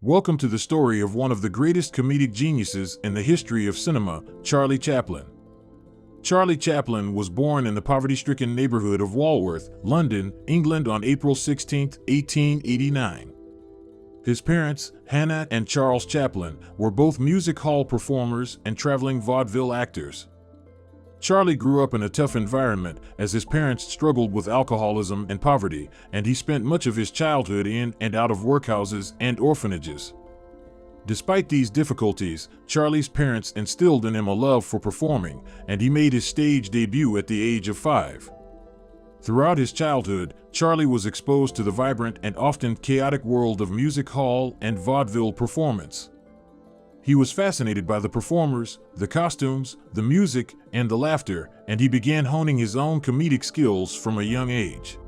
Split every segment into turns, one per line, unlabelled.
Welcome to the story of one of the greatest comedic geniuses in the history of cinema, Charlie Chaplin. Charlie Chaplin was born in the poverty-stricken neighborhood of Walworth, London, England on April 16, 1889. His parents, Hannah and Charles Chaplin, were both music hall performers and traveling vaudeville actors. Charlie grew up in a tough environment as his parents struggled with alcoholism and poverty, and he spent much of his childhood in and out of workhouses and orphanages. Despite these difficulties, Charlie's parents instilled in him a love for performing, and he made his stage debut at the age of 5. Throughout his childhood, Charlie was exposed to the vibrant and often chaotic world of music hall and vaudeville performance. He was fascinated by the performers, the costumes, the music, and the laughter, and he began honing his own comedic skills from a young age.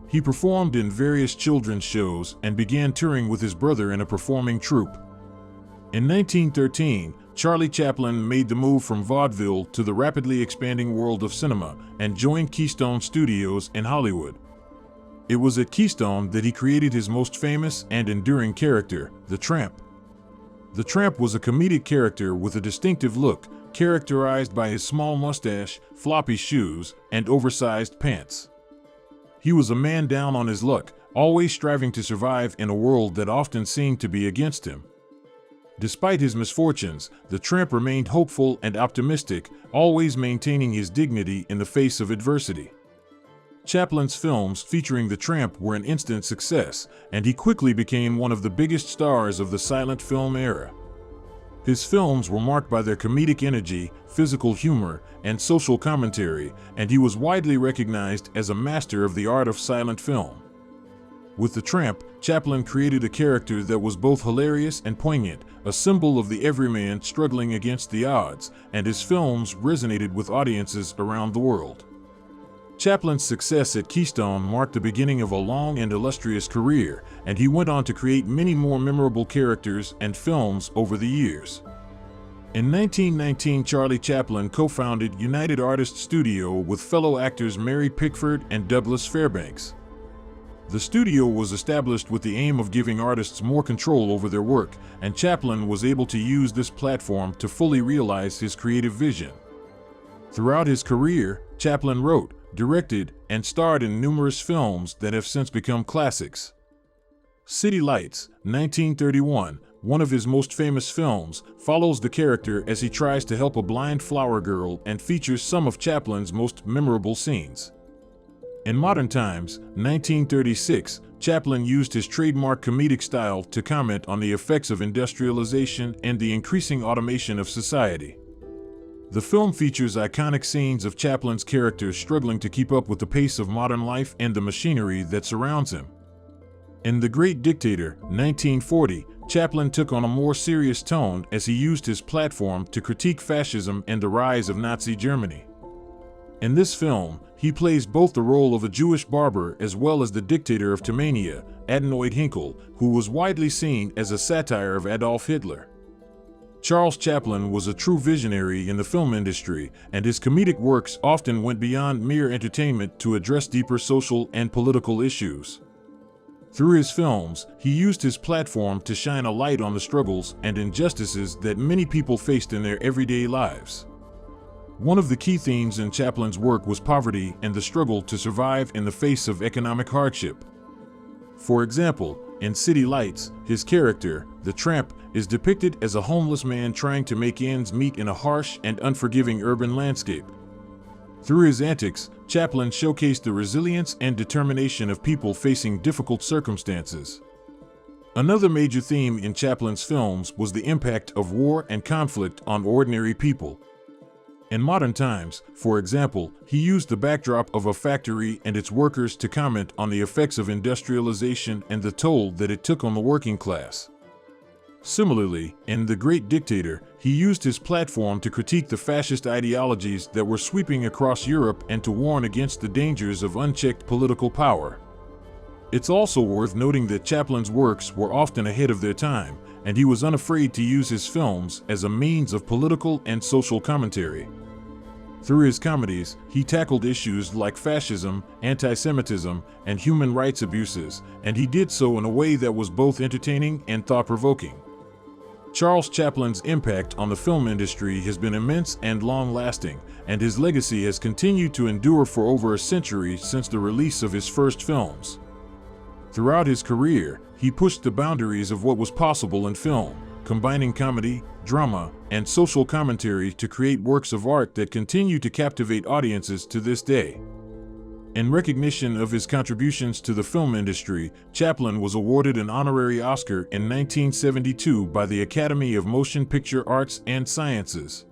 He performed in various children's shows and began touring with his brother in a performing troupe. In 1913, Charlie Chaplin made the move from vaudeville to the rapidly expanding world of cinema and joined Keystone Studios in Hollywood. It was at Keystone that he created his most famous and enduring character, the Tramp. The Tramp was a comedic character with a distinctive look, characterized by his small mustache, floppy shoes, and oversized pants. He was a man down on his luck, always striving to survive in a world that often seemed to be against him. Despite his misfortunes, the Tramp remained hopeful and optimistic, always maintaining his dignity in the face of adversity. Chaplin's films featuring the Tramp were an instant success, and he quickly became one of the biggest stars of the silent film era. His films were marked by their comedic energy, physical humor, and social commentary, and he was widely recognized as a master of the art of silent film. With the Tramp, Chaplin created a character that was both hilarious and poignant, a symbol of the everyman struggling against the odds, and his films resonated with audiences around the world. Chaplin's success at Keystone marked the beginning of a long and illustrious career, and he went on to create many more memorable characters and films over the years. In 1919, Charlie Chaplin co-founded United Artists Studio with fellow actors Mary Pickford and Douglas Fairbanks. The studio was established with the aim of giving artists more control over their work, and Chaplin was able to use this platform to fully realize his creative vision. Throughout his career, Chaplin wrote, directed, and starred in numerous films that have since become classics. City Lights, 1931, one of his most famous films, follows the character as he tries to help a blind flower girl and features some of Chaplin's most memorable scenes. In modern times, 1936, Chaplin used his trademark comedic style to comment on the effects of industrialization and the increasing automation of society. The film features iconic scenes of Chaplin's characters struggling to keep up with the pace of modern life and the machinery that surrounds him. In The Great Dictator, 1940, Chaplin took on a more serious tone as he used his platform to critique fascism and the rise of Nazi Germany. In this film, he plays both the role of a Jewish barber as well as the dictator of Tumania, Adenoid Hinkle, who was widely seen as a satire of Adolf Hitler. Charles Chaplin was a true visionary in the film industry, and his comedic works often went beyond mere entertainment to address deeper social and political issues. Through his films, he used his platform to shine a light on the struggles and injustices that many people faced in their everyday lives. One of the key themes in Chaplin's work was poverty and the struggle to survive in the face of economic hardship. For example, in City Lights, his character, the Tramp, is depicted as a homeless man trying to make ends meet in a harsh and unforgiving urban landscape. Through his antics, Chaplin showcased the resilience and determination of people facing difficult circumstances. Another major theme in Chaplin's films was the impact of war and conflict on ordinary people. In modern times, for example, he used the backdrop of a factory and its workers to comment on the effects of industrialization and the toll that it took on the working class. Similarly, in The Great Dictator, he used his platform to critique the fascist ideologies that were sweeping across Europe and to warn against the dangers of unchecked political power. It's also worth noting that Chaplin's works were often ahead of their time, and he was unafraid to use his films as a means of political and social commentary. Through his comedies, he tackled issues like fascism, anti-Semitism, and human rights abuses, and he did so in a way that was both entertaining and thought-provoking. Charles Chaplin's impact on the film industry has been immense and long-lasting, and his legacy has continued to endure for over a century since the release of his first films. Throughout his career, he pushed the boundaries of what was possible in film, combining comedy, drama, and social commentary to create works of art that continue to captivate audiences to this day. In recognition of his contributions to the film industry, Chaplin was awarded an honorary Oscar in 1972 by the Academy of Motion Picture Arts and Sciences.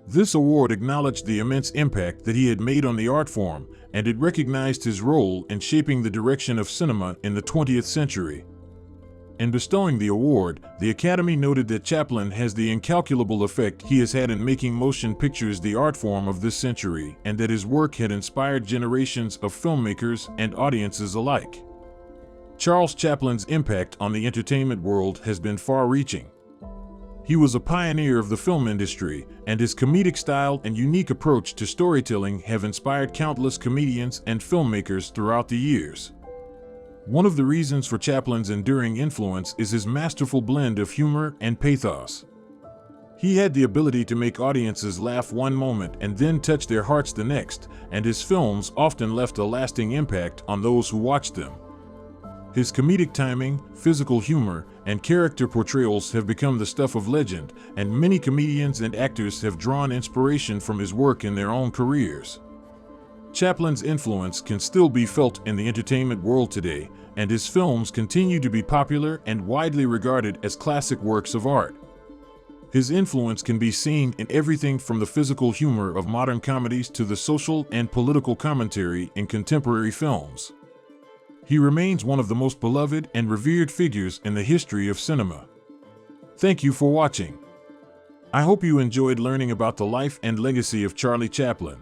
This award acknowledged the immense impact that he had made on the art form, and it recognized his role in shaping the direction of cinema in the 20th century. In bestowing the award, the Academy noted that Chaplin has the incalculable effect he has had in making motion pictures the art form of this century, and that his work had inspired generations of filmmakers and audiences alike. Charles Chaplin's impact on the entertainment world has been far-reaching. He was a pioneer of the film industry, and his comedic style and unique approach to storytelling have inspired countless comedians and filmmakers throughout the years. One of the reasons for Chaplin's enduring influence is his masterful blend of humor and pathos. He had the ability to make audiences laugh one moment and then touch their hearts the next, and his films often left a lasting impact on those who watched them. His comedic timing, physical humor, and character portrayals have become the stuff of legend, and many comedians and actors have drawn inspiration from his work in their own careers. Chaplin's influence can still be felt in the entertainment world today, and his films continue to be popular and widely regarded as classic works of art. His influence can be seen in everything from the physical humor of modern comedies to the social and political commentary in contemporary films. He remains one of the most beloved and revered figures in the history of cinema. Thank you for watching. I hope you enjoyed learning about the life and legacy of Charlie Chaplin.